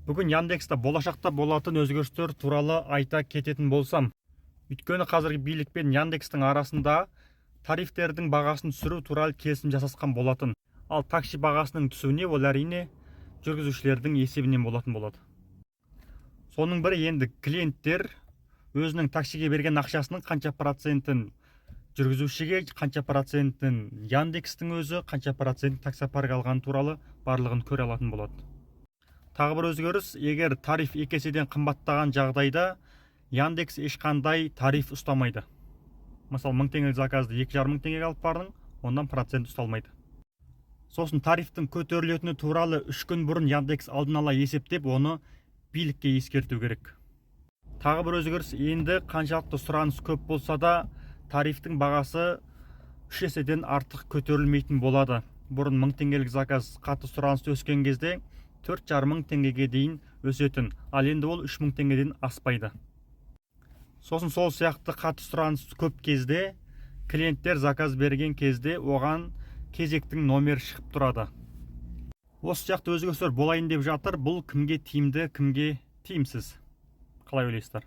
Бүгін Яндекста болашақта болатын өзгерістер туралы айта кететін болсам, өйткені қазіргі билік пен Яндекстің арасында тарифтердің бағасын түсіру туралы келісім жасасқан болатын. Ал такси бағасының түсуіне ол әрине жүргізушілердің есебінен болатын болады. Соның бірі енді клиенттер өзінің таксиге берген ақшасының қанша процентін жүргізушіге, қанша процентін Яндекстің өзі, қанша процент таксопарк алған туралы барлығын көре алатын болады. Тағы бір өзгеріс, егер тариф 2 еседен қымбаттаған жағдайда Яндекс ешқандай тариф ұстамайды. Мысалы 1000 теңгелік заказды 2,5 теңгеге алып бардың, ондан процент ұсталмайды. Сосын тарифтің көтерілетіні туралы 3 күн бұрын Яндекс алдын ала есептеп, оны билікке ескерту керек. Тағы бір өзгеріс, енді қаншалықты сұраныс көп болса да, тарифтің бағасы 3 еседен артық көтерілмейтін болады. Бұрын 1000 теңгелік заказ қатты сұранысты өскен кезде 4,5 теңгеге дейін өсетін, ал енді ол 3000 теңгеден аспайды. Сосын сол сияқты қатты сұраныс көп кезде клиенттер заказ берген кезде оған кезектің номер шығып тұрады. Осы сияқты өзгерістер болайын деп жатыр. Бұл кімге тиімді, кімге тиімсіз? Қалай ойлайсыздар?